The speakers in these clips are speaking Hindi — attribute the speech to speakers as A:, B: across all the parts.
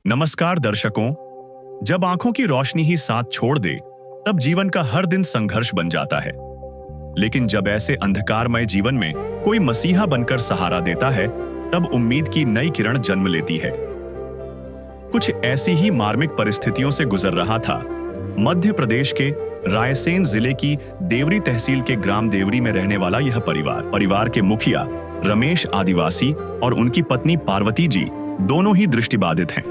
A: नमस्कार दर्शकों। जब आंखों की रोशनी ही साथ छोड़ दे तब जीवन का हर दिन संघर्ष बन जाता है। लेकिन जब ऐसे अंधकारमय जीवन में कोई मसीहा बनकर सहारा देता है तब उम्मीद की नई किरण जन्म लेती है। कुछ ऐसी ही मार्मिक परिस्थितियों से गुजर रहा था मध्य प्रदेश के रायसेन जिले की देवरी तहसील के ग्राम देवरी में रहने वाला यह परिवार के मुखिया रमेश आदिवासी और उनकी पत्नी पार्वती जी दोनों ही दृष्टिबाधित हैं।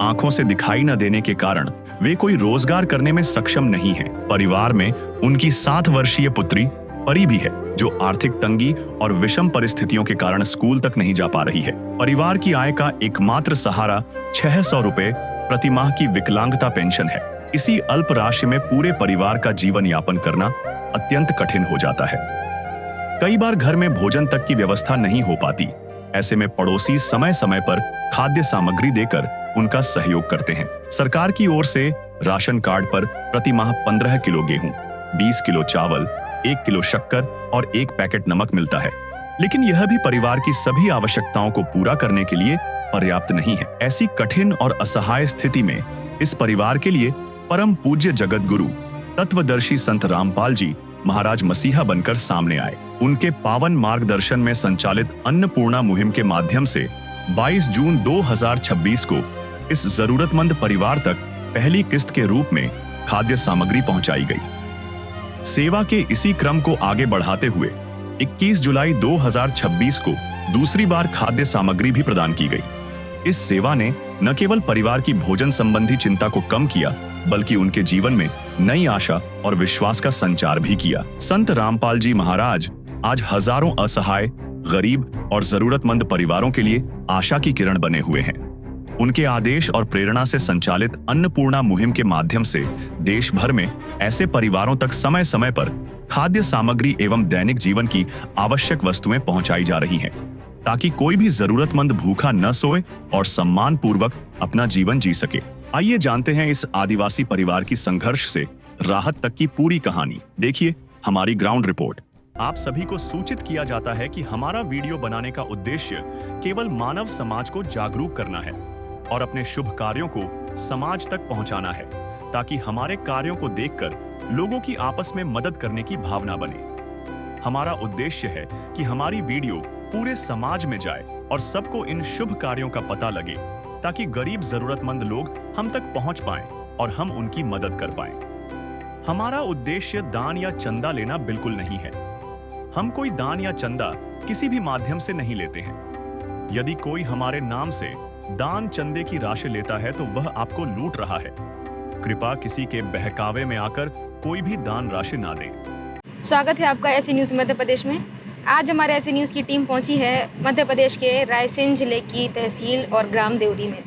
A: आंखों से दिखाई न देने के कारण वे कोई रोजगार करने में सक्षम नहीं हैं। परिवार में उनकी 7 वर्षीय पुत्री परी भी है जो आर्थिक तंगी और विषम परिस्थितियों के कारण स्कूल तक नहीं जा पा रही है। परिवार की आय का एकमात्र सहारा 600 रुपए प्रति माह की विकलांगता पेंशन है। इसी अल्प राशि में पूरे परिवार का जीवन यापन करना अत्यंत कठिन हो जाता है। कई बार घर में भोजन तक की व्यवस्था नहीं हो पाती। ऐसे में पड़ोसी समय समय पर खाद्य सामग्री देकर उनका सहयोग करते हैं। सरकार की ओर से राशन कार्ड पर प्रति माह 15 किलो गेहूं, 20 किलो चावल, 1 किलो शक्कर और 1 पैकेट नमक मिलता है। लेकिन यह भी परिवार की सभी आवश्यकताओं को पूरा करने के लिए पर्याप्त नहीं है। ऐसी कठिन और असहाय स्थिति में इस परिवार के लिए परम पूज्य जगत गुरु तत्वदर्शी संत रामपाल जी महाराज मसीहा बनकर सामने आए। उनके पावन मार्गदर्शन में संचालित अन्नपूर्णा मुहिम के माध्यम से 22 जून 2026 को इस जरूरतमंद परिवार तक पहली किस्त के रूप में खाद्य सामग्री पहुंचाई गई। सेवा के इसी क्रम को आगे बढ़ाते हुए 21 जुलाई 2026 को दूसरी बार खाद्य सामग्री भी प्रदान की गई। इस सेवा ने न केवल परिवार की भोजन संबंधी चिंता को कम किया बल्कि उनके जीवन में नई आशा और विश्वास का संचार भी किया। संत रामपाल जी महाराज आज हजारों असहाय, गरीब और जरूरतमंद परिवारों के लिए आशा की किरण बने हुए हैं। उनके आदेश और प्रेरणा से संचालित अन्नपूर्णा मुहिम के माध्यम से देश भर में ऐसे परिवारों तक समय समय पर खाद्य सामग्री एवं दैनिक जीवन की आवश्यक वस्तुएं पहुंचाई जा रही हैं, ताकि कोई भी जरूरतमंद भूखा न सोए और सम्मान पूर्वक अपना जीवन जी सके। आइए जानते हैं इस आदिवासी परिवार की संघर्ष से राहत तक की पूरी कहानी। देखिए हमारी ग्राउंड रिपोर्ट। आप सभी को सूचित किया जाता है कि हमारा वीडियो बनाने का उद्देश्य केवल मानव समाज को जागरूक करना है और अपने शुभ कार्यों को समाज तक पहुंचाना है, ताकि हमारे कार्यों को देखकर लोगों की आपस में मदद करने की भावना बने। हमारा उद्देश्य है कि हमारी वीडियो पूरे समाज में जाए और सबको इन शुभ कार्यों का पता लगे, ताकि गरीब जरूरतमंद लोग हम तक पहुंच पाएं और हम उनकी मदद कर पाएं। हमारा उद्देश्य दान या चंदा लेना बिल्कुल नहीं है। हम कोई दान या चंदा किसी भी माध्यम से नहीं लेते हैं। यदि कोई हमारे नाम से दान चंदे की राशि लेता है तो वह आपको लूट रहा है। कृपया किसी के बहकावे में आकर कोई भी दान राशि ना दें।
B: स्वागत है आपका ऐसी न्यूज़ मध्य प्रदेश में। आज हमारे ऐसी न्यूज़ की टीम पहुंची है मध्य प्रदेश के रायसेन जिले की तहसील और ग्राम देवरी में।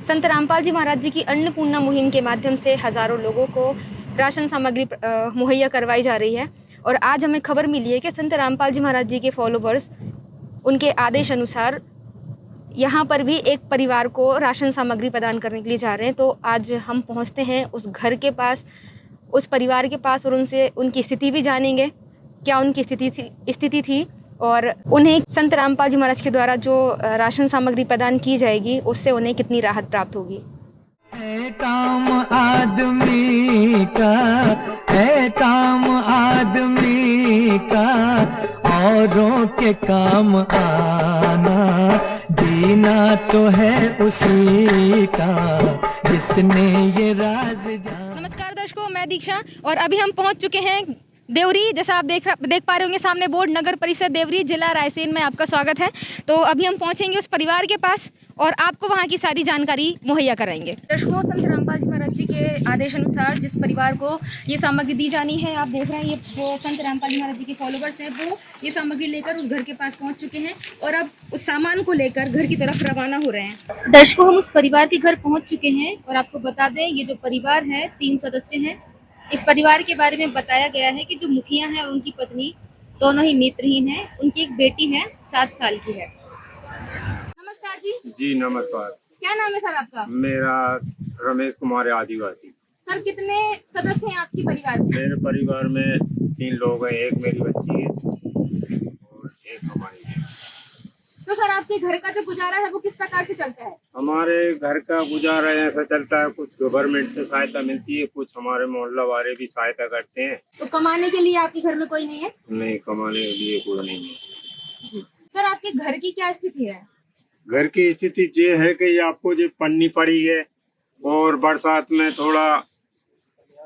B: संत रामपाल जी महाराज जी की अन्नपूर्णा मुहिम के माध्यम से हज़ारों लोगों को राशन सामग्री मुहैया करवाई जा रही है। और आज हमें खबर मिली है कि संत रामपाल जी महाराज जी के फॉलोवर्स उनके आदेश अनुसार यहाँ पर भी एक परिवार को राशन सामग्री प्रदान करने के लिए जा रहे हैं। तो आज हम पहुँचते हैं उस घर के पास, उस परिवार के पास, और उनसे उनकी स्थिति भी जानेंगे, क्या उनकी स्थिति थी और उन्हें संत रामपाल जी महाराज के द्वारा जो राशन सामग्री प्रदान की जाएगी उससे उन्हें कितनी राहत प्राप्त होगी।
C: काम आदमी का है, काम आदमी का औरों के काम आना, जीना तो है उसी का जिसने ये राज जाना।
B: नमस्कार दर्शकों, मैं दीक्षा और अभी हम पहुंच चुके हैं देवरी। जैसा आप देख पा रहे होंगे सामने बोर्ड, नगर परिषद देवरी, जिला रायसेन में आपका स्वागत है। तो अभी हम पहुंचेंगे उस परिवार के पास और आपको वहां की सारी जानकारी मुहैया कराएंगे। दर्शकों, संत रामपाल जी महाराज जी के आदेश अनुसार जिस परिवार को ये सामग्री दी जानी है, आप देख रहे हैं ये जो संत रामपाल जी महाराज जी के फॉलोवर्स हैं वो ये सामग्री लेकर उस घर के पास पहुँच चुके हैं और अब उस सामान को लेकर घर की तरफ रवाना हो रहे हैं। दर्शकों, हम उस परिवार के घर पहुँच चुके हैं और आपको बता दें ये जो परिवार है 3 सदस्य हैं। इस परिवार के बारे में बताया गया है कि जो मुखिया हैं और उनकी पत्नी दोनों ही नेत्रहीन हैं। उनकी एक बेटी है 7 साल की है। नमस्कार जी।
D: जी नमस्कार।
B: क्या नाम है सर आपका?
D: मेरा रमेश कुमार आदिवासी।
B: सर, कितने सदस्य हैं आपके परिवार में?
D: मेरे परिवार में 3 लोग हैं, एक मेरी बच्ची है और एक हमारी है।
B: तो सर आपके घर का जो गुजारा है वो किस प्रकार से चलता है?
D: हमारे घर का गुजारा ऐसा चलता है, कुछ गवर्नमेंट से सहायता मिलती है, कुछ हमारे मोहल्ला वाले भी सहायता करते हैं।
B: तो कमाने के लिए आपके घर में कोई नहीं है?
D: नहीं, कमाने के लिए कोई नहीं है।
B: सर आपके घर की क्या स्थिति है?
D: घर की स्थिति ये है कि आपको जो पन्नी पड़ी है और बरसात में थोड़ा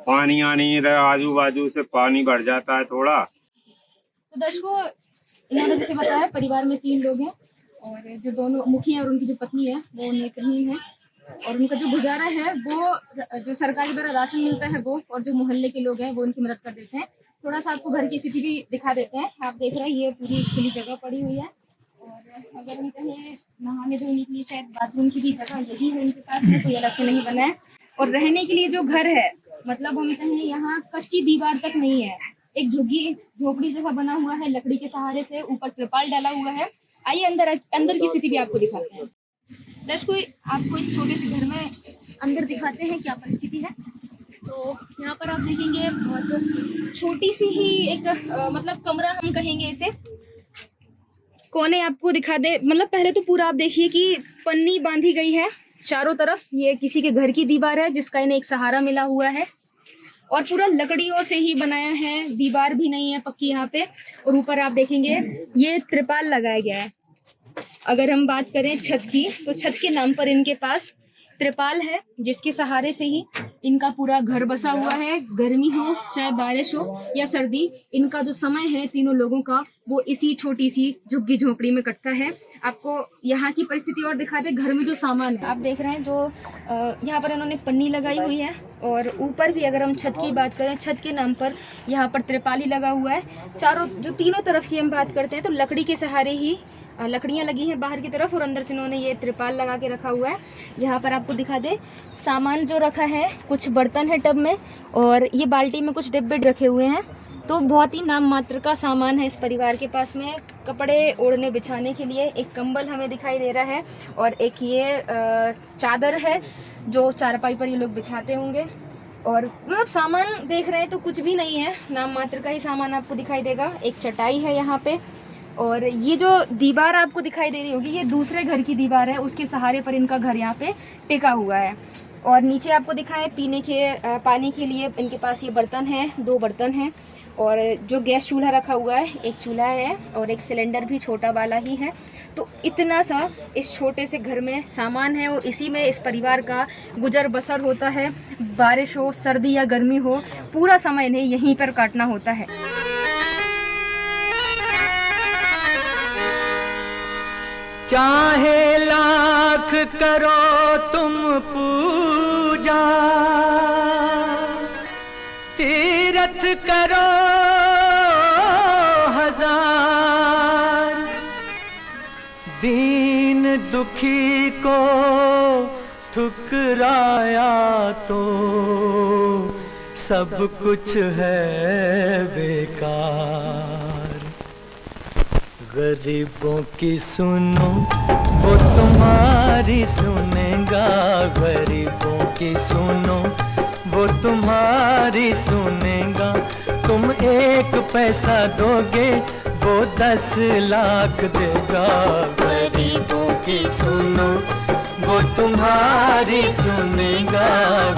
D: पानी आनी है, आजू बाजू से पानी भर जाता है थोड़ा।
B: तो दर्शकों, इन्होंने जैसे बताया परिवार में 3 लोग हैं और जो दोनों मुखिया और उनकी जो पत्नी है वो नेत्रहीन है और उनका जो गुजारा है वो जो सरकार के द्वारा राशन मिलता है वो, और जो मोहल्ले के लोग हैं वो उनकी मदद कर देते हैं। थोड़ा सा आपको घर की स्थिति भी दिखा देते हैं। आप देख रहे हैं ये पूरी खुली जगह पड़ी हुई है और अगर हम कहें नहाने धोने के लिए शायद बाथरूम की भी जगह यही है उनके पास में, कोई अलग से नहीं बना है। और रहने के लिए जो घर है मतलब हम कहें यहाँ कच्ची दीवार तक नहीं है, एक झुग्गी झोपड़ी जैसा बना हुआ है लकड़ी के सहारे से, ऊपर त्रिपाल डाला हुआ है। आइए अंदर की स्थिति भी आपको दिखाते हैं। दर्शकों, आपको इस छोटे से घर में अंदर दिखाते हैं क्या परिस्थिति है। तो यहाँ पर आप देखेंगे बहुत छोटी सी ही एक मतलब कमरा हम कहेंगे इसे, कोने आपको दिखा दे। मतलब पहले तो पूरा आप देखिए कि पन्नी बांधी गई है चारों तरफ। ये किसी के घर की दीवार है जिसका इन्हें एक सहारा मिला हुआ है और पूरा लकड़ियों से ही बनाया है, दीवार भी नहीं है पक्की यहाँ पे। और ऊपर आप देखेंगे ये त्रिपाल लगाया गया है। अगर हम बात करें छत की, तो छत के नाम पर इनके पास त्रिपाल है जिसके सहारे से ही इनका पूरा घर बसा हुआ है। गर्मी हो चाहे बारिश हो या सर्दी, इनका जो समय है तीनों लोगों का वो इसी छोटी सी झुग्गी झोपड़ी में कटता है। आपको यहाँ की परिस्थिति और दिखा दे। घर में जो सामान है आप देख रहे हैं, जो यहाँ पर इन्होंने पन्नी लगाई हुई है और ऊपर भी अगर हम छत की बात करें, छत के नाम पर यहाँ पर त्रिपाली लगा हुआ है। चारों जो तीनों तरफ की हम बात करते हैं तो लकड़ी के सहारे ही लकड़ियाँ लगी हैं बाहर की तरफ और अंदर से इन्होंने ये त्रिपाल लगा के रखा हुआ है। यहाँ पर आपको दिखा दे सामान जो रखा है, कुछ बर्तन है टब में और ये बाल्टी में कुछ डिब्बे रखे हुए हैं। तो बहुत ही नाम मात्र का सामान है इस परिवार के पास में। कपड़े ओढ़ने बिछाने के लिए एक कंबल हमें दिखाई दे रहा है और एक ये चादर है जो चारपाई पर ये लोग बिछाते होंगे। और मतलब सामान देख रहे हैं तो कुछ भी नहीं है, नाम मात्र का ही सामान आपको दिखाई देगा। एक चटाई है यहाँ पे और ये जो दीवार आपको दिखाई दे रही होगी ये दूसरे घर की दीवार है, उसके सहारे पर इनका घर यहाँ पे टिका हुआ है। और नीचे आपको दिखाएं पीने के पानी के लिए इनके पास ये बर्तन है, 2 बर्तन हैं और जो गैस चूल्हा रखा हुआ है, एक चूल्हा है और एक सिलेंडर भी छोटा वाला ही है। तो इतना सा इस छोटे से घर में सामान है और इसी में इस परिवार का गुजर बसर होता है। बारिश हो, सर्दी या गर्मी हो, पूरा समय इन्हें यहीं पर काटना होता है।
C: चाहे लाख करो तुम पूजा, तीरथ करो हजार, दीन दुखी को ठुकराया तो सब कुछ है बेकार। गरीबों की सुनो वो तुम्हारी सुनेगा, गरीबों की सुनो वो तुम्हारी सुनेगा। तुम 1 पैसा दोगे वो 10 लाख देगा। गरीबों की सुनो वो तुम्हारी सुनेगा,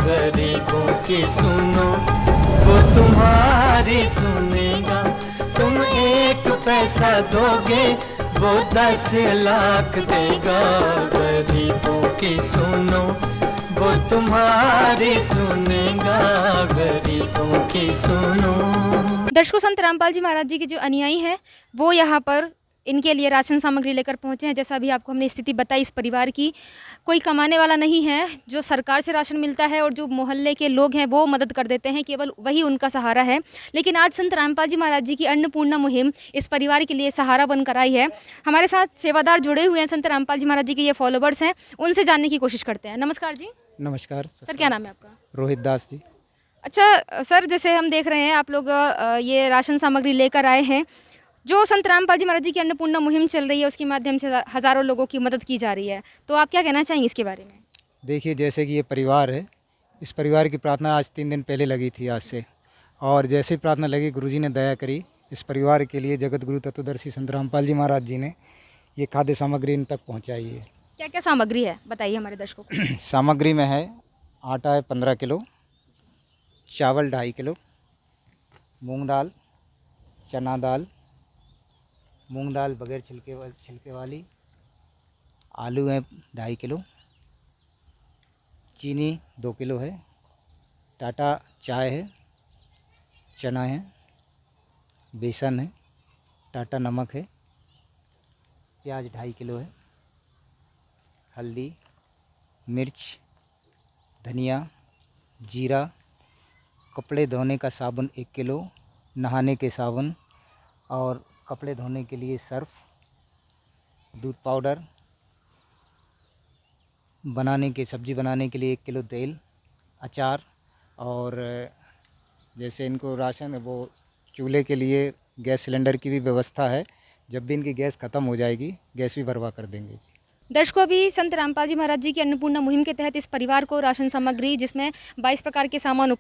C: गरीबों की सुनो वो तुम्हारी सुनेगा। तुम 1 पैसा दोगे वो 10 लाख देगा। गरीबों की सुनो वो तुम्हारी सुनेगा, गरीबों की सुनो।
B: दर्शकों, संत रामपाल जी महाराज जी के जो अनुयायी हैं वो यहाँ पर इनके लिए राशन सामग्री लेकर पहुँचे हैं। जैसा अभी आपको हमने स्थिति बताई इस परिवार की, कोई कमाने वाला नहीं है, जो सरकार से राशन मिलता है और जो मोहल्ले के लोग हैं वो मदद कर देते हैं, केवल वही उनका सहारा है। लेकिन आज संत रामपाल जी महाराज जी की अन्नपूर्णा मुहिम इस परिवार के लिए सहारा बनकर आई है। हमारे साथ सेवादार जुड़े हुए हैं, संत रामपाल जी महाराज जी के ये फॉलोवर्स हैं, उनसे जानने की कोशिश करते हैं। नमस्कार जी।
E: नमस्कार
B: सर, क्या नाम है आपका?
E: रोहित दास जी।
B: अच्छा सर, जैसे हम देख रहे हैं आप लोग ये राशन सामग्री लेकर आए हैं। जो संत रामपाल जी महाराज जी की अन्नपूर्णा मुहिम चल रही है उसके माध्यम से हज़ारों लोगों की मदद की जा रही है, तो आप क्या कहना चाहेंगे इसके बारे में?
E: देखिए, जैसे कि ये परिवार है, इस परिवार की प्रार्थना आज 3 दिन पहले लगी थी आज से, और जैसे ही प्रार्थना लगी गुरुजी ने दया करी इस परिवार के लिए। जगत गुरु तत्वदर्शी संत रामपाल जी महाराज जी ने ये खाद्य सामग्री इन तक पहुंचाई है।
B: क्या क्या सामग्री है बताइए हमारे दर्शकों को।
E: सामग्री में है आटा है 15 किलो, चावल 2.5 किलो, मूंग दाल, चना दाल, मूंग दाल बगैर छिलके वाली, आलू है 2.5 किलो, चीनी 2 किलो है, टाटा चाय है, चना है, बेसन है, टाटा नमक है, प्याज 2.5 किलो है, हल्दी, मिर्च, धनिया, जीरा, कपड़े धोने का साबुन 1 किलो, नहाने के साबुन और कपड़े धोने के लिए सर्फ, दूध पाउडर, सब्ज़ी बनाने के लिए 1 किलो तेल, अचार और जैसे इनको राशन वो चूल्हे के लिए गैस सिलेंडर की भी व्यवस्था है। जब भी इनकी गैस ख़त्म हो जाएगी गैस भी भरवा कर देंगे।
B: दर्शकों, अभी संत रामपाल जी महाराज जी की अन्नपूर्णा मुहिम के तहत इस परिवार को राशन सामग्री जिसमें 22 प्रकार के सामान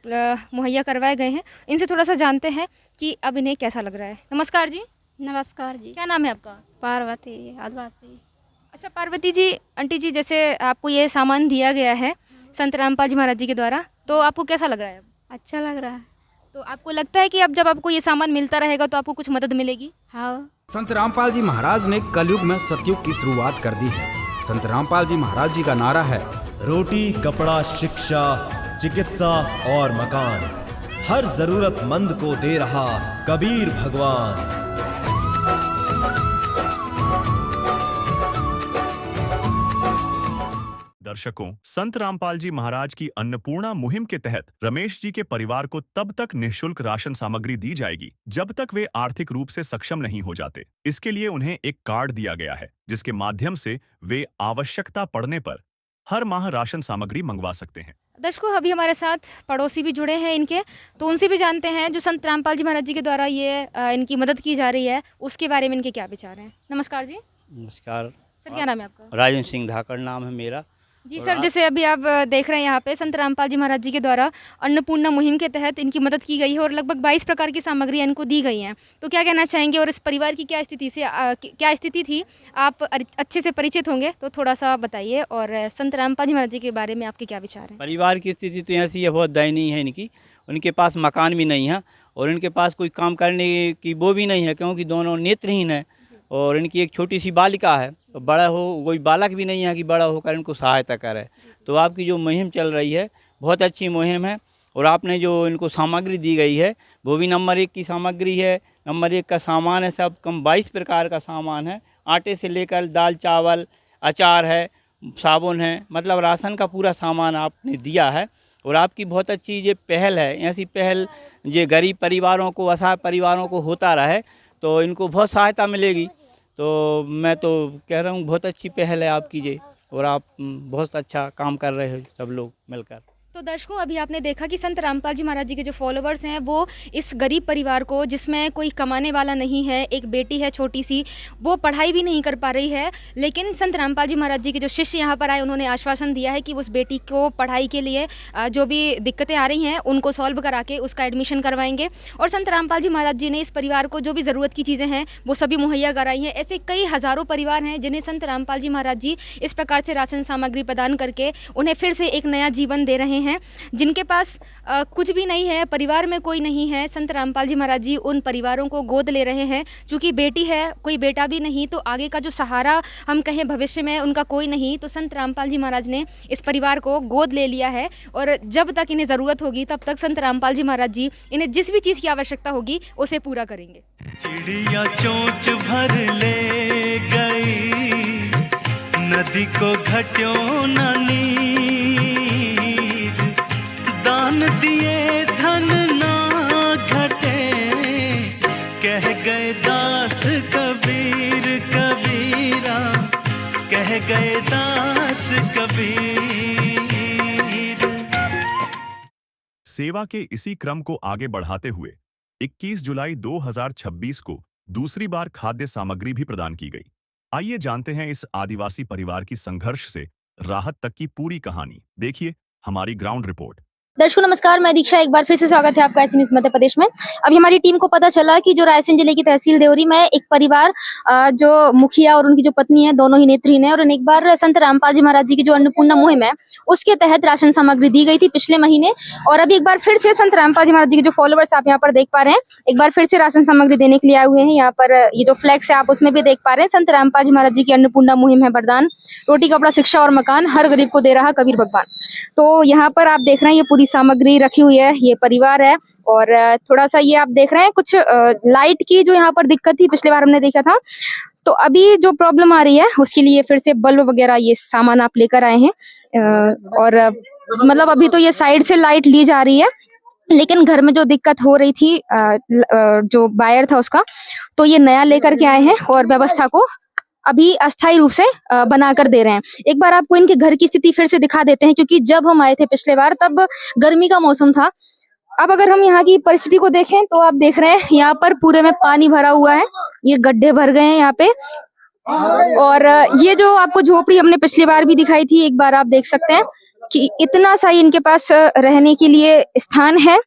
B: मुहैया करवाए गए हैं। इनसे थोड़ा सा जानते हैं कि अब इन्हें कैसा लग रहा है। नमस्कार जी।
F: नमस्कार जी।
B: क्या नाम है आपका?
F: पार्वती आदिवासी।
B: अच्छा पार्वती जी, आंटी जी, जैसे आपको ये सामान दिया गया है संत रामपाल जी महाराज जी के द्वारा, तो आपको कैसा लग रहा है?
F: अच्छा लग रहा है।
B: तो आपको लगता है कि अब जब आपको ये सामान मिलता रहेगा तो आपको कुछ मदद मिलेगी?
F: हाँ।
G: संत रामपाल जी महाराज ने कलयुग में सतयुग की शुरुआत कर दी है। संत रामपाल जी महाराज जी का नारा है,
H: रोटी, कपड़ा, शिक्षा, चिकित्सा और मकान, हर जरूरतमंद को दे रहा कबीर भगवान।
A: दर्शकों, संत रामपाल जी महाराज की अन्नपूर्णा मुहिम के तहत रमेश जी के परिवार को तब तक निःशुल्क राशन सामग्री दी जाएगी जब तक वे आर्थिक रूप से सक्षम नहीं हो जाते। इसके लिए उन्हें एक कार्ड दिया गया है जिसके माध्यम से वे आवश्यकता पड़ने पर हर माह राशन सामग्री मंगवा सकते हैं।
B: दर्शकों, अभी हमारे साथ पड़ोसी भी जुड़े हैं इनके, तो उनसे भी जानते हैं जो संत रामपाल जी महाराज जी के द्वारा ये इनकी मदद की जा रही है उसके बारे में इनके क्या विचार हैं। नमस्कार जी।
I: नमस्कार
B: सर, क्या नाम है आपका?
I: राजेंद्र सिंह धाकड़ नाम है मेरा।
B: जी सर, जैसे अभी आप देख रहे हैं यहाँ पे संत रामपाल जी महाराज जी के द्वारा अन्नपूर्णा मुहिम के तहत इनकी मदद की गई है और लगभग 22 प्रकार की सामग्री इनको दी गई हैं। तो क्या कहना चाहेंगे और इस परिवार की क्या स्थिति थी? आप अच्छे से परिचित होंगे तो थोड़ा सा बताइए, और संत रामपाल जी महाराज जी के बारे में आपके क्या विचार हैं?
I: परिवार की स्थिति तो ऐसी है, बहुत दयनीय है इनकी। उनके पास मकान भी नहीं है और इनके पास कोई काम करने की वो भी नहीं है, क्योंकि दोनों नेत्रहीन है और इनकी एक छोटी सी बालिका है। तो बड़ा हो कोई बालक भी नहीं है कि बड़ा होकर इनको सहायता करे। तो आपकी जो मुहिम चल रही है बहुत अच्छी मुहिम है और आपने जो इनको सामग्री दी गई है वो भी नंबर 1 की सामग्री है। नंबर 1 का सामान है, सब कम 22 प्रकार का सामान है, आटे से लेकर दाल चावल, अचार है, साबुन है, मतलब राशन का पूरा सामान आपने दिया है। और आपकी बहुत अच्छी ये पहल है। ऐसी पहल ये गरीब परिवारों को, असहाय परिवारों को होता रहे तो इनको बहुत सहायता मिलेगी। तो मैं तो कह रहा हूँ बहुत अच्छी पहल है आपकी ये, और आप बहुत अच्छा काम कर रहे हो सब लोग मिलकर।
B: तो दर्शकों, अभी आपने देखा कि संत रामपाल जी महाराज जी के जो फॉलोवर्स हैं वो इस गरीब परिवार को, जिसमें कोई कमाने वाला नहीं है, एक बेटी है छोटी सी, वो पढ़ाई भी नहीं कर पा रही है, लेकिन संत रामपाल जी महाराज जी के जो शिष्य यहाँ पर आए उन्होंने आश्वासन दिया है कि उस बेटी को पढ़ाई के लिए जो भी दिक्कतें आ रही हैं उनको सॉल्व करा के उसका एडमिशन करवाएंगे। और संत रामपाल जी महाराज जी ने इस परिवार को जो भी ज़रूरत की चीज़ें हैं वो सभी मुहैया कराई हैं। ऐसे कई हज़ारों परिवार हैं जिन्हें संत रामपाल जी महाराज जी इस प्रकार से राशन सामग्री प्रदान करके उन्हें फिर से एक नया जीवन दे रहे हैं। जिनके पास कुछ भी नहीं है, परिवार में कोई नहीं है, संत रामपाल जी महाराज जी उन परिवारों को गोद ले रहे हैं। चूँकि बेटी है, कोई बेटा भी नहीं, तो आगे का जो सहारा हम कहें भविष्य में उनका कोई नहीं, तो संत रामपाल जी महाराज ने इस परिवार को गोद ले लिया है। और जब तक इन्हें ज़रूरत होगी तब तक संत रामपाल जी महाराज जी इन्हें जिस भी चीज़ की आवश्यकता होगी उसे पूरा करेंगे।
C: चिड़िया चोंच भर ले गई, नदी को घट्यों न नीर, दान दिए धन ना घटे, कह गए दास कबीर कबीरा, कह गए दास कबीर।
A: सेवा के इसी क्रम को आगे बढ़ाते हुए 21 जुलाई 2026 को दूसरी बार खाद्य सामग्री भी प्रदान की गई। आइए जानते हैं इस आदिवासी परिवार की संघर्ष से राहत तक की पूरी कहानी। देखिए हमारी ग्राउंड रिपोर्ट।
B: दर्शकों नमस्कार, मैं दीक्षा, एक बार फिर से स्वागत है आपका ऐसी न्यूज़ मध्य प्रदेश में। अभी हमारी टीम को पता चला कि जो रायसेन जिले की तहसील देवरी में एक परिवार जो मुखिया और उनकी जो पत्नी है दोनों ही नेत्रहीन है, और एक बार संत रामपाल जी महाराज जी की जो अन्नपूर्णा मुहिम है उसके तहत राशन सामग्री दी गई थी पिछले महीने। और अभी एक बार फिर से संत रामपाल जी महाराज जी के जो फॉलोवर्स आप यहाँ पर देख पा रहे हैं, एक बार फिर से राशन सामग्री देने के लिए आए हुए हैं। यहाँ पर ये जो फ्लैक्स है आप उसमें भी देख पा रहे हैं, संत रामपाल जी महाराज जी की अन्नपूर्णा मुहिम है वरदान, रोटी कपड़ा शिक्षा और मकान, हर गरीब को दे रहा कबीर भगवान। तो यहाँ पर आप देख रहे हैं ये पूरी सामग्री रखी हुई है, ये परिवार है। और थोड़ा सा ये आप देख रहे हैं कुछ लाइट की जो यहाँ पर दिक्कत थी, पिछले बार हमने देखा था, तो अभी जो प्रॉब्लम आ रही है उसके लिए फिर से बल्ब वगैरह ये सामान आप लेकर आए हैं। और मतलब अभी तो ये साइड से लाइट ली जा रही है, लेकिन घर में जो दिक्कत हो रही थी जो वायर था उसका, तो ये नया लेकर के आए हैं और व्यवस्था को अभी अस्थायी रूप से बनाकर दे रहे हैं। एक बार आपको इनके घर की स्थिति फिर से दिखा देते हैं, क्योंकि जब हम आए थे पिछले बार तब गर्मी का मौसम था। अब अगर हम यहाँ की परिस्थिति को देखें तो आप देख रहे हैं यहाँ पर पूरे में पानी भरा हुआ है, ये गड्ढे भर गए हैं यहाँ पे। और ये जो आपको झोपड़ी हमने पिछली बार भी दिखाई थी, एक बार आप देख सकते हैं कि इतना सा इनके पास रहने के लिए स्थान है,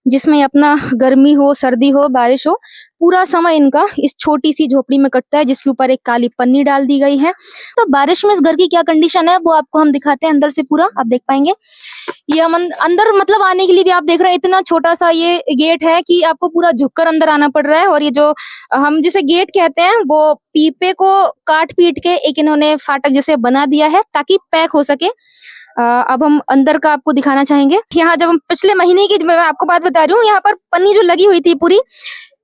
B: जिसमें अपना गर्मी हो, सर्दी हो, बारिश हो, पूरा समय इनका इस छोटी सी झोपड़ी में कटता है, जिसके ऊपर एक काली पन्नी डाल दी गई है। तो बारिश में इस घर की क्या कंडीशन है वो आपको हम दिखाते हैं अंदर से, पूरा आप देख पाएंगे। ये हम अंदर मतलब आने के लिए भी आप देख रहे हैं इतना छोटा सा ये गेट है कि आपको पूरा झुककर अंदर आना पड़ रहा है। और ये जो हम जिसे गेट कहते हैं वो पीपे को काट पीट के एक इन्होंने फाटक जैसे बना दिया है ताकि पैक हो सके। अब हम अंदर का आपको दिखाना चाहेंगे। यहाँ जब हम पिछले महीने की मैं आपको बात बता रही हूँ, यहाँ पर पन्नी जो लगी हुई थी पूरी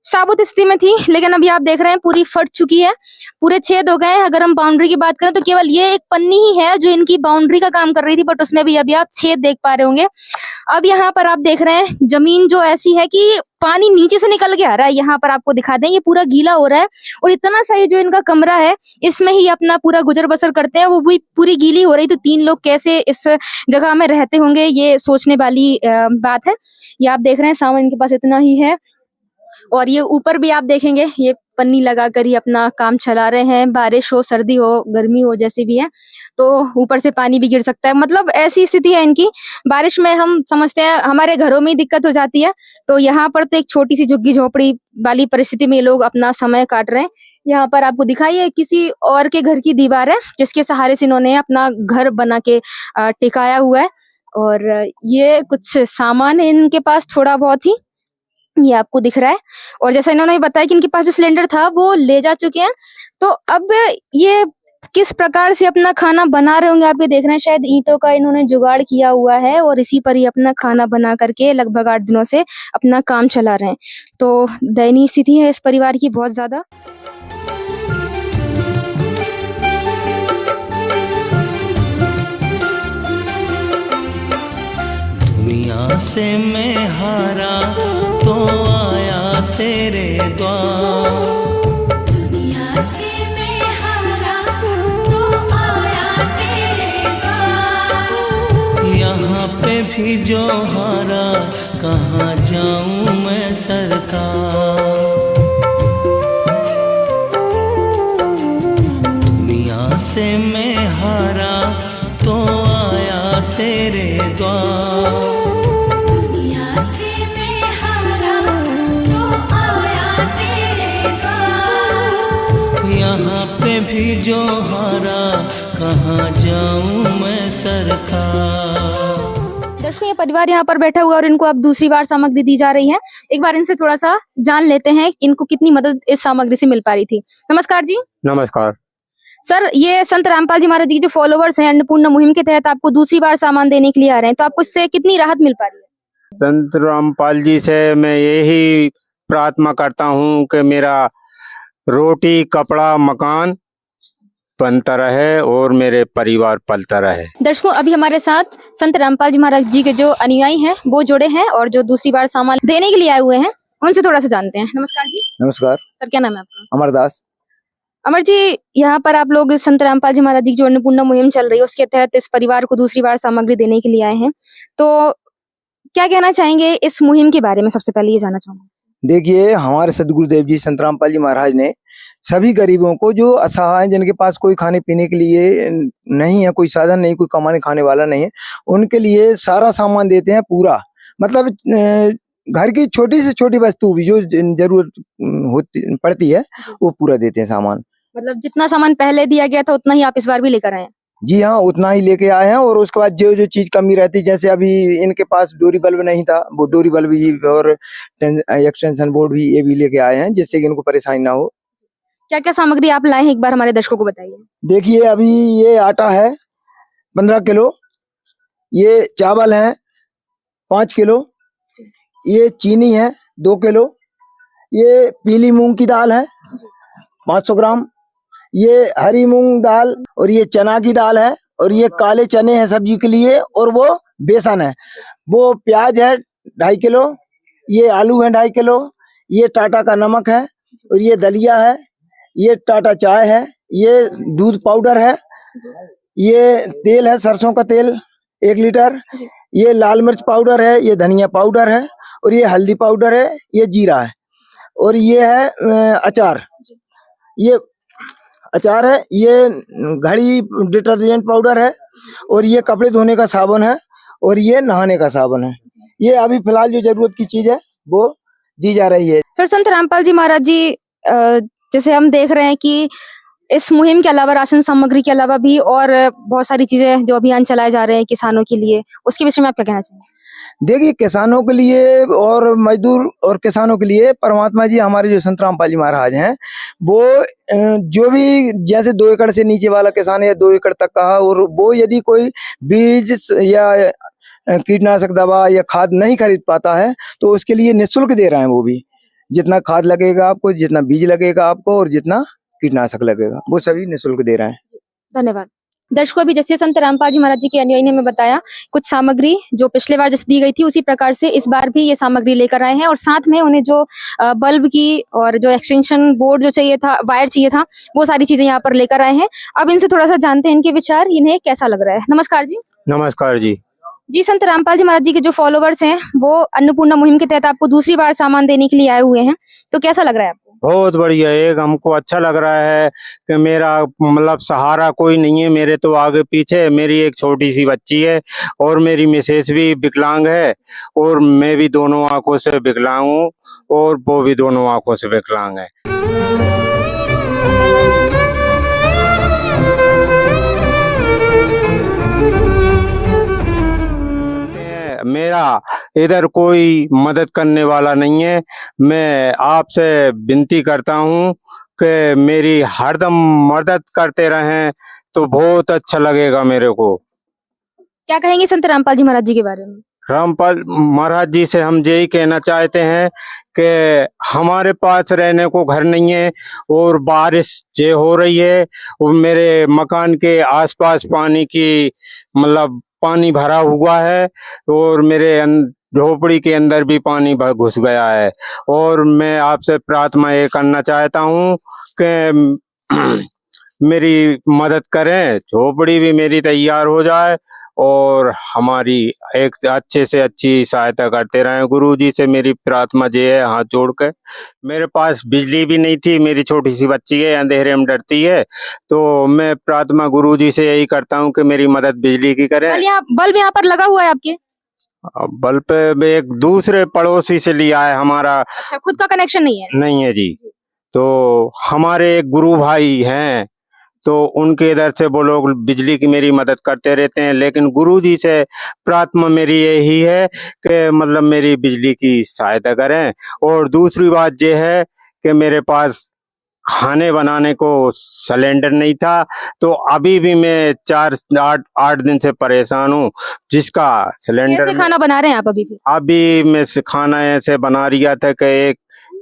B: साबुत स्थिति में थी, लेकिन अभी आप देख रहे हैं पूरी फट चुकी है, पूरे छेद हो गए हैं। अगर हम बाउंड्री की बात करें तो केवल ये एक पन्नी ही है जो इनकी बाउंड्री का काम कर रही थी, बट उसमें भी अभी आप छेद देख पा रहे होंगे। अब यहाँ पर आप देख रहे हैं जमीन जो ऐसी है कि पानी नीचे से निकल के आ रहा है। यहाँ पर आपको दिखा दें ये पूरा गीला हो रहा है, और इतना सा ये जो इनका कमरा है इसमें ही अपना पूरा गुजर बसर करते हैं, वो भी पूरी गीली हो रही। तो 3 लोग कैसे इस जगह में रहते होंगे, ये सोचने वाली बात है। ये आप देख रहे हैं सामान इनके पास इतना ही है, और ये ऊपर भी आप देखेंगे ये पन्नी लगा कर ही अपना काम चला रहे हैं। बारिश हो, सर्दी हो, गर्मी हो, जैसे भी है, तो ऊपर से पानी भी गिर सकता है। मतलब ऐसी स्थिति है इनकी। बारिश में हम समझते हैं हमारे घरों में ही दिक्कत हो जाती है, तो यहाँ पर तो एक छोटी सी झुग्गी झोपड़ी वाली परिस्थिति में ये लोग अपना समय काट रहे हैं। यहाँ पर आपको दिखाइए किसी और के घर की दीवार है जिसके सहारे से इन्होंने अपना घर बना के टिकाया हुआ है। और ये कुछ सामान है इनके पास थोड़ा बहुत ही, ये आपको दिख रहा है। और जैसा इन्होंने बताया कि इनके पास जो सिलेंडर था वो ले जा चुके हैं, तो अब ये किस प्रकार से अपना खाना बना रहे होंगे आप ये देख रहे हैं। शायद ईंटों का इन्होंने जुगाड़ किया हुआ है और इसी पर ही अपना खाना बना करके लगभग 8 दिनों से अपना काम चला रहे हैं। तो दयनीय स्थिति है इस परिवार की बहुत ज्यादा।
C: दुनिया से मैं हारा तो आया तेरे द्वार,
J: दुनिया से मैं हारा तो आया तेरे द्वार।
C: यहाँ पे भी जो हारा कहाँ जाऊँ मैं सरकार। दुनिया से मैं हारा तो आया तेरे द्वार,
J: दुनिया से मैं हारा तो आया तेरे द्वार।
C: यहाँ पे भी जो हारा कहाँ जाऊँ मैं सरकार।
B: दर्शकों ये परिवार यहाँ पर बैठा हुआ और इनको अब दूसरी बार सामग्री दी जा रही है। एक बार इनसे थोड़ा सा जान लेते हैं इनको कितनी मदद इस सामग्री से मिल पा रही थी। नमस्कार जी।
D: नमस्कार
B: सर, ये संत रामपाल जी महाराज जी के जो फॉलोवर्स हैं अन्नपूर्णा मुहिम के तहत आपको दूसरी बार सामान देने के लिए आ रहे हैं, तो आपको इससे कितनी राहत मिल पा रही है?
D: संत रामपाल जी से मैं यही प्रार्थना करता हूँ कि मेरा रोटी कपड़ा मकान बनता रहे और मेरे परिवार पलता रहे।
B: दर्शकों अभी हमारे साथ संत रामपाल जी महाराज जी के जो अनुयायी हैं वो जुड़े हैं और जो दूसरी बार सामान देने के लिए आए हुए हैं, उनसे थोड़ा सा जानते हैं। नमस्कार जी।
E: नमस्कार।
B: सर क्या नाम है आपका?
E: अमरदास।
B: अमर जी, यहाँ पर आप लोग संत रामपाल जी महाराज जी की जो अन्नपूर्णा मुहिम चल रही है उसके तहत इस परिवार को दूसरी बार सामग्री देने के लिए आए हैं, तो क्या कहना चाहेंगे इस मुहिम के बारे में? सबसे पहले ये जानना चाहूंगा।
E: देखिए, हमारे सदगुरुदेव जी संत रामपाल जी महाराज ने
K: सभी गरीबों को जो असहाय, जिनके पास कोई खाने पीने के लिए नहीं है, कोई साधन नहीं, कोई कमाने खाने वाला नहीं है, उनके लिए सारा सामान देते हैं पूरा। मतलब घर की छोटी से छोटी वस्तु भी जो जरूरत होती पड़ती है वो पूरा देते हैं सामान।
B: मतलब जितना सामान पहले दिया गया था उतना ही आप इस बार भी लेकर आए हैं?
K: जी हाँ, उतना ही लेके आए हैं। और उसके बाद जो जो चीज कमी रहती, जैसे अभी इनके पास डोरी बल्ब नहीं था, वो डोरी बल्ब ही और एक्सटेंशन बोर्ड भी ये भी लेके आए हैं, जिससे कि इनको परेशानी ना हो।
B: क्या क्या सामग्री आप लाए हैं, एक बार हमारे दर्शकों को बताइए।
K: देखिए, अभी ये आटा है 15 किलो, ये चावल है 5 किलो, ये चीनी है 2 किलो, ये पीली मूंग की दाल है 500 ग्राम, ये हरी मूंग दाल, और ये चना की दाल है, और ये काले चने हैं सब्जी के लिए, और वो बेसन है। वो प्याज है 2.5 किलो, ये आलू है 2.5 किलो, ये टाटा का नमक है, और ये दलिया है, ये टाटा चाय है, ये दूध पाउडर है, ये तेल है सरसों का तेल 1 लीटर, ये लाल मिर्च पाउडर है, ये धनिया पाउडर है, और ये हल्दी पाउडर है, ये जीरा है, और ये है अचार, ये अचार है, ये घड़ी डिटर्जेंट पाउडर है, और ये कपड़े धोने का साबुन है, और ये नहाने का साबुन है। ये अभी फिलहाल जो जरूरत की चीज है वो दी जा रही है।
B: सर, संत रामपाल जी महाराज जी, जैसे हम देख रहे हैं कि इस मुहिम के अलावा, राशन सामग्री के अलावा भी और बहुत सारी चीजें जो अभियान चलाए जा रहे हैं किसानों के लिए, उसके विषय में आप क्या कहना चाहेंगे?
K: देखिए, किसानों के लिए और मजदूर और किसानों के लिए परमात्मा जी, हमारे जो संत रामपाल जी महाराज हैं, वो जो भी जैसे 2 एकड़ से नीचे वाला किसान है, 2 एकड़ तक का, और वो यदि कोई बीज या कीटनाशक दवा या खाद नहीं खरीद पाता है तो उसके लिए निःशुल्क दे रहे हैं। वो भी जितना खाद लगेगा आपको, जितना बीज लगेगा आपको, और जितना कीटनाशक लगेगा, वो सभी निःशुल्क दे रहे हैं।
B: धन्यवाद। दर्शकों, अभी जैसे संत रामपाल जी महाराज जी के अनुयायी ने हमें बताया, कुछ सामग्री जो पिछले बार जैसे दी गई थी उसी प्रकार से इस बार भी ये सामग्री लेकर आए हैं, और साथ में उन्हें जो बल्ब की और जो एक्सटेंशन बोर्ड जो चाहिए था, वायर चाहिए था, वो सारी चीजें यहाँ पर लेकर आए हैं। अब इनसे थोड़ा सा जानते हैं इनके विचार, इन्हें कैसा लग रहा है। नमस्कार जी।
D: नमस्कार जी।
B: जी, संत रामपाल जी महाराज जी के जो फॉलोवर्स हैं वो अन्नपूर्णा मुहिम के तहत आपको दूसरी बार सामान देने के लिए आए हुए हैं, तो कैसा लग रहा है आपको?
D: बहुत बढ़िया। एक हमको अच्छा लग रहा है कि मेरा मतलब सहारा कोई नहीं है मेरे, तो आगे पीछे मेरी एक छोटी सी बच्ची है, और मेरी मिसेस भी विकलांग है, और मैं भी दोनों आंखों से विकलांग हूँ, और वो भी दोनों आंखों से विकलांग है। मेरा इधर कोई मदद करने वाला नहीं है। मैं आपसे विनती करता हूँ कि मेरी हरदम मदद करते रहें तो बहुत अच्छा लगेगा मेरे को।
B: क्या कहेंगे संत रामपाल जी महाराज जी के बारे में?
D: रामपाल महाराज जी से हम यही कहना चाहते हैं कि हमारे पास रहने को घर नहीं है, और बारिश जे हो रही है, और मेरे मकान के आसपास पानी की मतलब पानी भरा हुआ है, और मेरे झोपड़ी के अंदर भी पानी घुस गया है। और मैं आपसे प्रार्थना ये करना चाहता हूँ कि मेरी मदद करें, झोपड़ी भी मेरी तैयार हो जाए, और हमारी एक अच्छे से अच्छी सहायता करते रहें। गुरु जी से मेरी प्रार्थना ये है, हाथ जोड़ के। मेरे पास बिजली भी नहीं थी, मेरी छोटी सी बच्ची है, अंधेरे में डरती है, तो मैं प्रार्थना गुरु जी से यही करता हूँ कि मेरी मदद बिजली की करें।
B: बल्ब यहाँ पर लगा हुआ है आपके?
D: बल्ब पे एक दूसरे पड़ोसी से लिया है हमारा।
B: अच्छा, खुद का कनेक्शन नहीं है?
D: नहीं है जी। तो हमारे एक गुरु भाई हैं, तो उनके इधर से वो लोग बिजली की मेरी मदद करते रहते हैं, लेकिन गुरु जी से प्रार्थना मेरी यही है कि मतलब मेरी बिजली की सहायता करें। और दूसरी बात ये है कि मेरे पास खाने बनाने को सिलेंडर नहीं था, तो अभी भी मैं 8 दिन से परेशान हूँ, जिसका सिलेंडर।
B: कैसे खाना बना रहे हैं आप अभी भी?
D: अभी मैं खाना ऐसे बना रिया था कि एक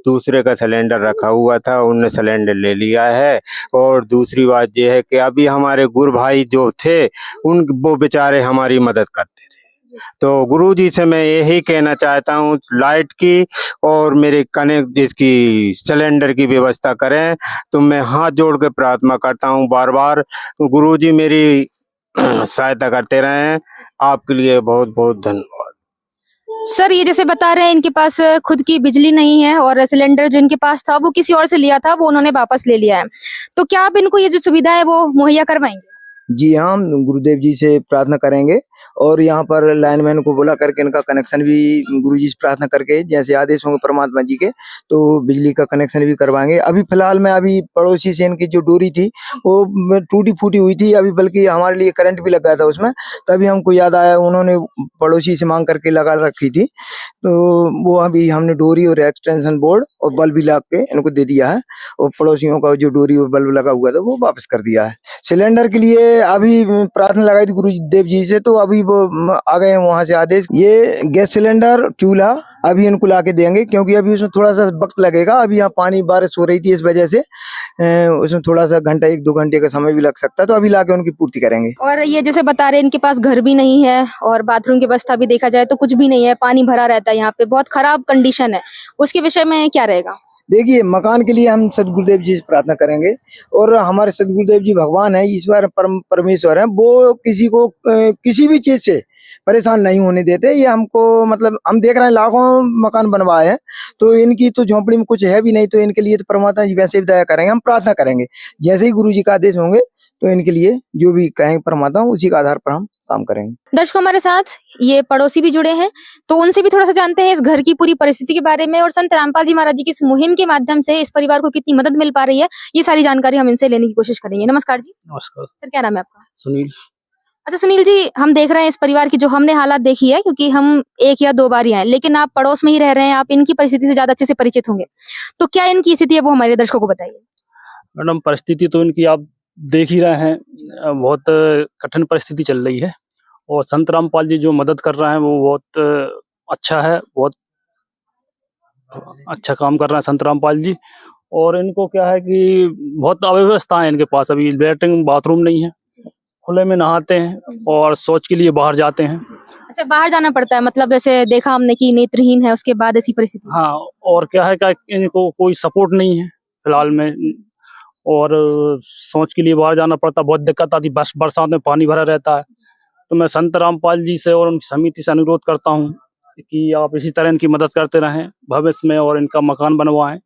D: दूसरे का सिलेंडर रखा हुआ था, उनने सिलेंडर ले लिया है। और दूसरी बात यह है कि अभी हमारे गुरु भाई जो थे वो बेचारे हमारी मदद करते रहे। तो गुरु जी से मैं यही कहना चाहता हूँ, लाइट की और मेरे कनेक्ट इसकी सिलेंडर की व्यवस्था करें। तो मैं हाथ जोड़ के प्रार्थना करता हूँ बार बार, गुरु जी मेरी सहायता करते रहें। आपके लिए बहुत बहुत धन्यवाद।
B: सर ये जैसे बता रहे हैं इनके पास खुद की बिजली नहीं है और सिलेंडर जो इनके पास था वो किसी और से लिया था, वो उन्होंने वापस ले लिया है। तो क्या आप इनको ये जो सुविधा है वो मुहैया करवाएंगे?
K: जी हाँ, हम गुरुदेव जी से प्रार्थना करेंगे और यहाँ पर लाइनमैन को बुला करके इनका कनेक्शन भी गुरुजी से प्रार्थना करके जैसे आदेश होंगे परमात्मा जी के, तो बिजली का कनेक्शन भी करवाएंगे। अभी फिलहाल में अभी पड़ोसी से इनकी जो डोरी थी वो टूटी फूटी हुई थी, अभी बल्कि हमारे लिए करंट भी लग गया था उसमें, तभी हमको याद आया, उन्होंने पड़ोसी से मांग करके लगा रखी थी, तो वो अभी हमने डोरी और एक्सटेंशन बोर्ड और बल्ब भी ला के इनको दे दिया है और पड़ोसियों का जो डोरी और बल्ब लगा हुआ था वो वापस कर दिया है। सिलेंडर के लिए अभी प्रार्थना लगाई थी गुरुदेव जी से, तो अभी वो आ गए हैं वहां से आदेश। ये गैस सिलेंडर चूल्हा अभी इनको ला के देंगे, क्योंकि अभी उसमें थोड़ा सा वक्त लगेगा। अभी यहाँ पानी बारिश हो रही थी, इस वजह से उसमें थोड़ा सा घंटा 1-2 घंटे का समय भी लग सकता है, तो अभी ला के उनकी पूर्ति करेंगे।
B: और ये जैसे बता रहे हैं इनके पास घर भी नहीं है और बाथरूम की व्यवस्था भी देखा जाए तो कुछ भी नहीं है, पानी भरा रहता है, यहाँ पे बहुत खराब कंडीशन है, उसके विषय में क्या रहेगा?
K: देखिए, मकान के लिए हम सदगुरुदेव जी से प्रार्थना करेंगे और हमारे सदगुरुदेव जी भगवान है, ईश्वर परमेश्वर है, वो किसी को किसी भी चीज से परेशान नहीं होने देते। ये हमको मतलब हम देख रहे हैं लाखों मकान बनवाए हैं, तो इनकी तो झोंपड़ी में कुछ है भी नहीं, तो इनके लिए तो परमात्मा जी वैसे भी दया करेंगे। हम प्रार्थना करेंगे जैसे ही गुरु जी का आदेश होंगे तो इनके लिए जो भी कहेंगे परमात्मा उसी के आधार पर हम काम करेंगे।
B: दर्शकों हमारे साथ ये पड़ोसी भी जुड़े हैं, तो उनसे भी थोड़ा सा जानते हैं इस घर की पूरी परिस्थिति के बारे में और संत रामपाल जी महाराज जी की इस मुहिम के माध्यम से इस परिवार को कितनी मदद मिल पा रही है, ये सारी जानकारी हम इनसे लेने की कोशिश करेंगे। नमस्कार जी।
L: नमस्कार।
B: सर क्या नाम है आपका?
L: सुनील।
B: अच्छा सुनील जी, हम देख रहे हैं इस परिवार की जो हमने हालात देखी है, क्योंकि हम 1 या 2 बार ही आए, लेकिन आप पड़ोस में ही रह रहे हैं, आप इनकी परिस्थिति से ज्यादा अच्छे से परिचित होंगे, तो क्या इनकी स्थिति है वो हमारे दर्शकों को बताइए।
L: मैडम परिस्थिति तो इनकी आप देख ही रहे हैं, बहुत कठिन परिस्थिति चल रही है और संत रामपाल जी जो मदद कर रहे हैं वो बहुत अच्छा है, बहुत अच्छा काम कर रहे हैं संत रामपाल जी। और इनको क्या है कि बहुत अव्यवस्था है इनके पास, अभी लैट्रिन बाथरूम नहीं है, खुले में नहाते हैं और शौच के लिए बाहर जाते हैं।
B: अच्छा बाहर जाना पड़ता है, मतलब जैसे देखा हमने कि नेत्रहीन है उसके बाद ऐसी परिस्थिति।
L: हाँ, और क्या है कि इनको कोई सपोर्ट नहीं है फिलहाल में और शौच के लिए बाहर जाना पड़ता, बहुत दिक्कत आती, बरसात में पानी भरा रहता है। तो मैं संत रामपाल जी से और उनकी समिति से अनुरोध करता हूँ कि आप इसी तरह इनकी मदद करते रहें भविष्य में और इनका मकान बनवाएं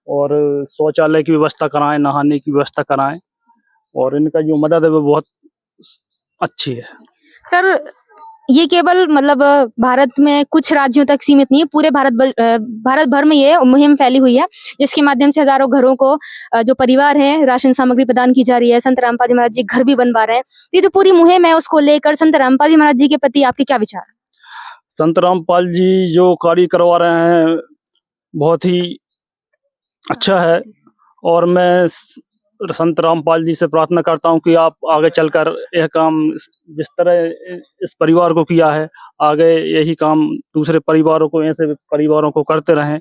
L: और शौचालय की व्यवस्था कराएं, नहाने की व्यवस्था कराएं और इनका जो मदद है वो बहुत अच्छी है।
B: सर ये केवल मतलब भारत में कुछ राज्यों तक सीमित नहीं है, पूरे भारत भर में ये मुहिम फैली हुई है, जिसके माध्यम से हजारों घरों को जो परिवार है राशन सामग्री प्रदान की जा रही है। संत रामपाल जी महाराज जी घर भी बनवा रहे हैं। ये जो पूरी मुहिम है उसको लेकर संत रामपाल जी महाराज जी के प्रति आपके क्या विचार?
L: संत रामपाल जी जो कार्य करवा रहे हैं बहुत ही अच्छा है और मैं संत रामपाल जी से प्रार्थना करता हूं कि आप आगे चलकर यह काम जिस तरह इस परिवार को किया है आगे यही काम दूसरे परिवारों को, ऐसे परिवारों को करते रहें,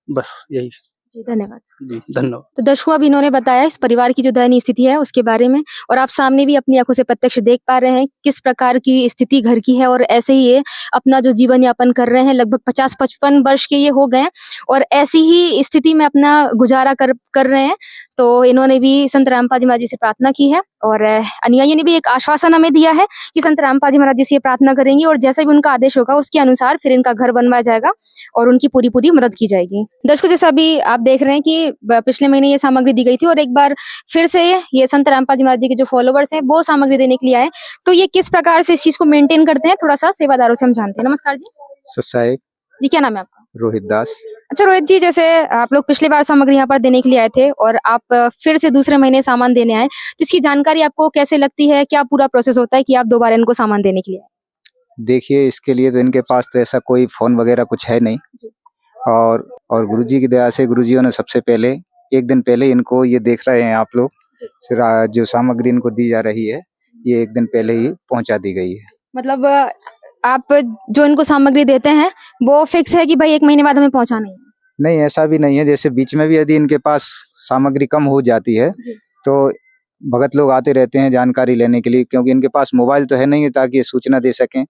L: बस यही।
B: जी धन्यवाद।
L: जी धन्यवाद।
B: तो दर्शकों अभी इन्होंने बताया इस परिवार की जो दयनीय स्थिति है उसके बारे में और आप सामने भी अपनी आंखों से प्रत्यक्ष देख पा रहे हैं किस प्रकार की स्थिति घर की है और ऐसे ही ये अपना जो जीवन यापन कर रहे हैं। लगभग 50-55 वर्ष के ये हो गए और ऐसी ही स्थिति में अपना गुजारा कर रहे हैं। तो इन्होंने भी संत रामपाल जी महाराज जी से प्रार्थना की है और अनुयायियों ने भी एक आश्वासन हमें दिया है कि संत रामपाल जी महाराज जी से प्रार्थना करेंगी और जैसे भी उनका आदेश होगा उसके अनुसार फिर इनका घर बनवाया जाएगा और उनकी पूरी मदद की जाएगी। दर्शकों जैसा अभी आप देख रहे हैं कि पिछले महीने ये सामग्री दी गई थी और एक बार फिर से ये संत रामपाल जी महाराज जी के जो फॉलोवर्स हैं वो सामग्री देने के लिए आए, तो ये किस प्रकार से इस चीज को मेंटेन करते हैं थोड़ा सा सेवादारों से हम जानते हैं। नमस्कार जी।
D: साहेब
B: जी क्या नाम है आपका?
D: रोहित दास।
B: अच्छा रोहित जी, जैसे आप लोग पिछली बार सामग्री यहाँ पर देने के लिए आए थे और आप फिर से दूसरे महीने सामान देने आए, जिसकी जानकारी आपको कैसे लगती है, क्या पूरा प्रोसेस होता है कि आप दोबारा इनको सामान देने के लिए आए?
E: देखिए इसके लिए तो इनके पास तो ऐसा कोई फोन वगैरह कुछ है नहीं और गुरुजी की दया से गुरुजियों ने सबसे पहले 1 दिन पहले इनको ये देख रहे हैं आप लोग, जो सामग्री इनको दी जा रही है ये 1 दिन पहले ही पहुंचा दी गई है।
B: मतलब आप जो इनको सामग्री देते हैं वो फिक्स है कि भाई 1 महीने बाद हमें पहुंचाना है?
E: नहीं ऐसा भी नहीं है, जैसे बीच में भी यदि इनके पास सामग्री कम हो जाती है तो भगत लोग आते रहते हैं जानकारी लेने के लिए, क्योंकि इनके पास मोबाइल तो है नहीं ताकि ये सूचना दे सकें।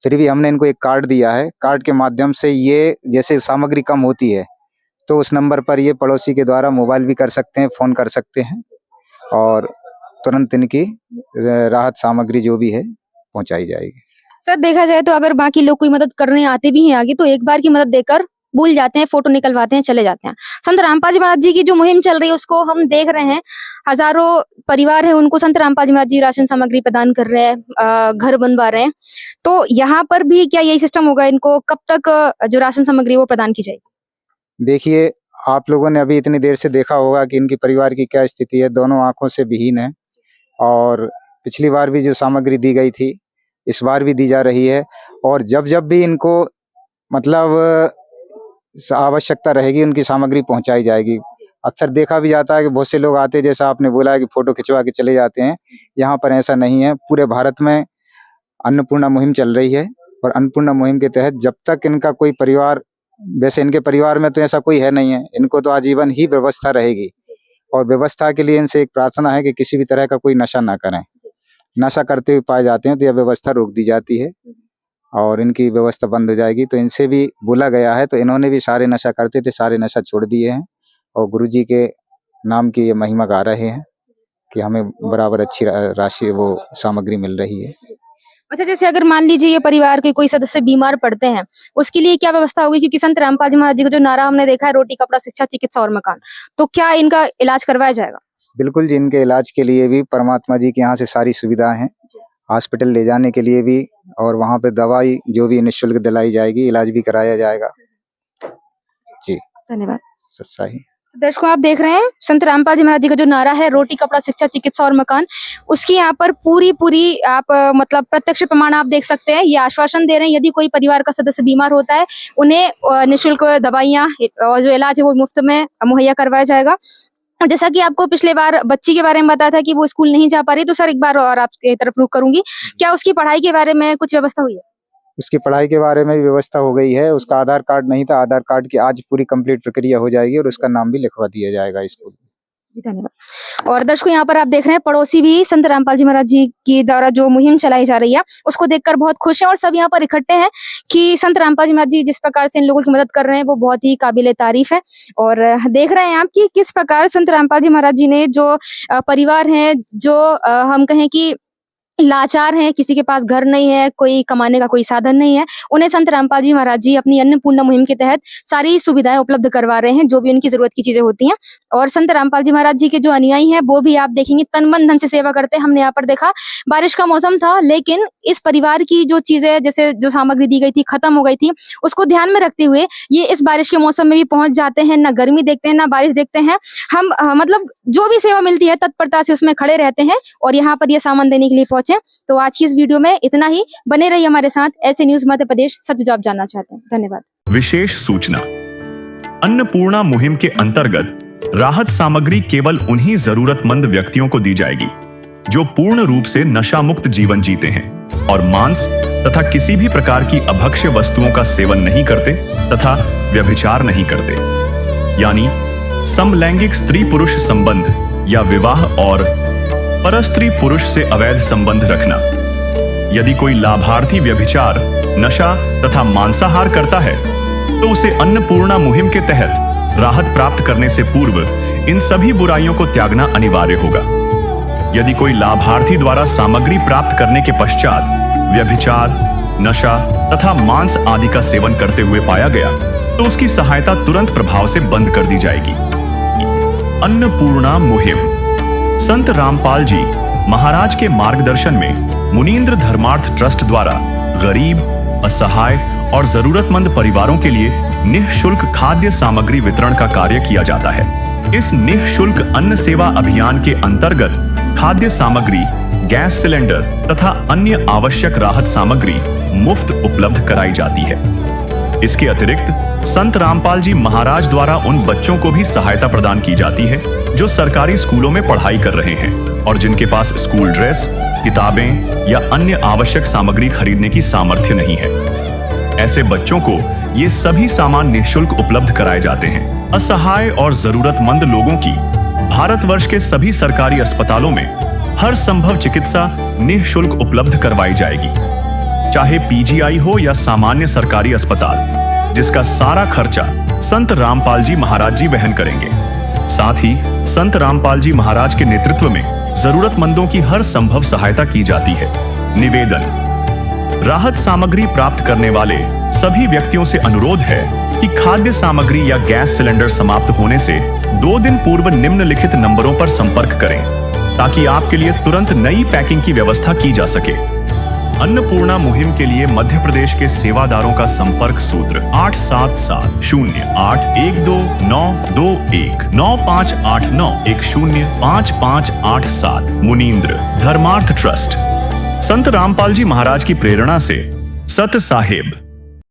E: फिर भी हमने इनको एक कार्ड दिया है, कार्ड के माध्यम से ये जैसे सामग्री कम होती है तो उस नंबर पर ये पड़ोसी के द्वारा मोबाइल भी कर सकते हैं, फोन कर सकते हैं और तुरंत इनकी राहत सामग्री जो भी है पहुंचाई जाएगी।
B: सर देखा जाए तो अगर बाकी लोग कोई मदद करने आते भी हैं आगे तो एक बार की मदद देकर भूल जाते हैं, फोटो निकलवाते हैं, चले जाते हैं। संत रामपाल जी महाराज जी की जो मुहिम चल रही है उसको हम देख रहे हैं, हजारों परिवार है उनको संत रामपाल जी महाराज जी राशन सामग्री प्रदान कर रहे हैं, घर बनवा रहे हैं। तो यहाँ पर भी क्या यही सिस्टम होगा, इनको कब तक जो राशन सामग्री वो प्रदान की जाएगी?
E: देखिए, आप लोगों ने अभी इतनी देर से देखा होगा कि इनकी परिवार की क्या स्थिति है, दोनों आंखों से विहीन है। और पिछली बार भी जो सामग्री दी गई थी इस बार भी दी जा रही है। और जब जब भी इनको मतलब आवश्यकता रहेगी उनकी सामग्री पहुंचाई जाएगी। अक्सर देखा भी जाता है कि बहुत से लोग आते हैं, जैसा आपने बोला है कि फोटो खिंचवा के चले जाते हैं, यहाँ पर ऐसा नहीं है। पूरे भारत में अन्नपूर्णा मुहिम चल रही है और अन्नपूर्णा मुहिम के तहत जब तक इनका कोई परिवार, वैसे इनके परिवार में तो ऐसा कोई है नहीं है, इनको तो आजीवन ही व्यवस्था रहेगी। और व्यवस्था के लिए इनसे एक प्रार्थना है कि किसी भी तरह का कोई नशा ना करें। नशा करते हुए पाए जाते हैं तो यह व्यवस्था रोक दी जाती है और इनकी व्यवस्था बंद हो जाएगी। तो इनसे भी बोला गया है, तो इन्होंने भी सारे नशा करते थे, सारे नशा छोड़ दिए हैं और गुरुजी के नाम की ये महिमा गा रहे हैं कि हमें बराबर अच्छी राशि वो सामग्री मिल रही है।
B: अच्छा, जैसे अगर मान लीजिए ये परिवार के कोई सदस्य बीमार पड़ते हैं, उसके लिए क्या व्यवस्था होगी? क्योंकि संत रामपाल जी महाराज जी का जो नारा हमने देखा है, रोटी कपड़ा शिक्षा चिकित्सा और मकान, तो क्या इनका इलाज करवाया जाएगा?
E: बिल्कुल जी, इनके इलाज के लिए भी परमात्मा जी के यहाँ से सारी सुविधाएं हैं। हॉस्पिटल ले जाने के लिए भी और वहाँ पे दवाई जो भी निःशुल्क दिलाई जाएगी, इलाज भी कराया जाएगा जी।
B: धन्यवाद।
E: सही।
B: दर्शकों, आप देख रहे हैं संत रामपाल जी महाराज जी का जो नारा है, रोटी कपड़ा शिक्षा चिकित्सा और मकान, उसकी यहाँ पर पूरी आप मतलब प्रत्यक्ष प्रमाण आप देख सकते हैं। ये आश्वासन दे रहे हैं, यदि कोई परिवार का सदस्य बीमार होता है उन्हें निःशुल्क दवाइयाँ और जो इलाज है वो मुफ्त में मुहैया करवाया जाएगा। और जैसा कि आपको पिछले बार बच्ची के बारे में बताया था कि वो स्कूल नहीं जा पा रही, तो सर एक बार और आपकी तरफ रुख करूंगी, क्या उसकी पढ़ाई के बारे में कुछ व्यवस्था हुई है?
E: उसकी पढ़ाई के बारे में भी व्यवस्था हो गई है। उसका आधार कार्ड नहीं था, आधार कार्ड की आज पूरी कंप्लीट प्रक्रिया हो जाएगी और उसका नाम भी लिखवा दिया जाएगा स्कूल में।
B: जी धन्यवाद। और दर्शकों, यहाँ पर आप देख रहे हैं पड़ोसी भी संत रामपाल जी महाराज जी की द्वारा जो मुहिम चलाई जा रही है उसको देखकर बहुत खुश हैं और सब यहाँ पर इकट्ठे हैं कि संत रामपाल जी महाराज जी जिस प्रकार से इन लोगों की मदद कर रहे हैं वो बहुत ही काबिले तारीफ है। और देख रहे हैं आप कि किस प्रकार संत रामपाल जी महाराज जी ने जो परिवार हैं, जो हम कहें कि लाचार हैं, किसी के पास घर नहीं है, कोई कमाने का कोई साधन नहीं है, उन्हें संत रामपाल जी महाराज जी अपनी अन्नपूर्णा मुहिम के तहत सारी सुविधाएं उपलब्ध करवा रहे हैं, जो भी उनकी जरूरत की चीजें होती हैं। और संत रामपाल जी महाराज जी के जो अनुयायी हैं वो भी आप देखेंगे तन मन धन से सेवा करते हैं। हमने यहाँ पर देखा, बारिश का मौसम था लेकिन इस परिवार की जो चीजें, जैसे जो सामग्री दी गई थी खत्म हो गई थी, उसको ध्यान में रखते हुए ये इस बारिश के मौसम में भी पहुंच जाते हैं, ना गर्मी देखते हैं ना बारिश देखते हैं। हम मतलब जो भी सेवा मिलती है तत्परता से उसमें खड़े रहते हैं और यहाँ पर ये सामान देने के लिए पहुंचे। तो आज की इस वीडियो में इतना ही। बने रहिए हमारे साथ, ऐसे न्यूज मध्य प्रदेश सच जो आप जानना चाहते हैं। धन्यवाद।
A: विशेष सूचना, अन्नपूर्णा मुहिम के अंतर्गत राहत सामग्री केवल उन्हीं जरूरतमंद व्यक्तियों को दी जाएगी जो पूर्ण रूप से नशा मुक्त जीवन जीते हैं और मांस तथा किसी भी प्रकार की अभक्ष्य वस्तुओं का सेवन नहीं करते तथा व्यभिचार नहीं करते, यानी समलैंगिक स्त्री पुरुष संबंध या विवाह और परस्त्री पुरुष से अवैध संबंध रखना। यदि कोई लाभार्थी व्यभिचार, नशा तथा मांसाहार करता है तो उसे अन्नपूर्णा मुहिम के तहत राहत प्राप्त करने से पूर्व इन सभी बुराइयों को त्यागना अनिवार्य होगा। यदि कोई लाभार्थी द्वारा सामग्री प्राप्त करने के पश्चात व्यभिचार, नशा तथा मांस आदि का सेवन करते हुए पाया गया तो उसकी सहायता तुरंत प्रभाव से बंद कर दी जाएगी। अन्नपूर्णा मुहिम संत रामपाल जी महाराज के मार्गदर्शन में मुनीन्द्र धर्मार्थ ट्रस्ट द्वारा गरीब, असहाय और जरूरतमंद परिवारों के लिए निःशुल्क खाद्य सामग्री वितरण का कार्य किया जाता है। इस निःशुल्क अन्न सेवा अभियान के अंतर्गत खाद्य सामग्री, गैस सिलेंडर तथा अन्य आवश्यक राहत सामग्री मुफ्त उपलब्ध कराई जाती है। इसके अतिरिक्त संत रामपाल जी महाराज द्वारा उन बच्चों को भी सहायता प्रदान की जाती है जो सरकारी स्कूलों में पढ़ाई कर रहे हैं और जिनके पास स्कूल ड्रेस, किताबें या अन्य आवश्यक सामग्री खरीदने की सामर्थ्य नहीं है। ऐसे बच्चों को ये सभी सामान निःशुल्क उपलब्ध कराए जाते हैं। असहाय और जरूरतमंद लोगों की भारतवर्ष के सभी सरकारी अस्पतालों में हर संभव चिकित्सा निःशुल्क उपलब्ध करवाई जाएगी, चाहे पीजीआई हो या सामान्य सरकारी अस्पताल, जिसका सारा खर्चा संत रामपाल जी महाराज जी वहन करेंगे। साथ ही संत रामपाल जी महाराज के नेतृत्व में जरूरतमंदों की हर संभव सहायता की जाती है। निवेदन, राहत सामग्री प्राप्त करने वाले सभी व्यक्तियों से अनुरोध है कि खाद्य सामग्री या गैस सिलेंडर समाप्त होने से 2 दिन पूर्व निम्नलिखित नंबरों पर संपर्क करें ताकि आपके लिए तुरंत नई पैकिंग की व्यवस्था की जा सके। अन्नपूर्णा मुहिम के लिए मध्य प्रदेश के सेवादारों का संपर्क सूत्र 8770819589105587 मुनींद्र धर्मार्थ ट्रस्ट। संत रामपाल जी महाराज की प्रेरणा से सत साहिब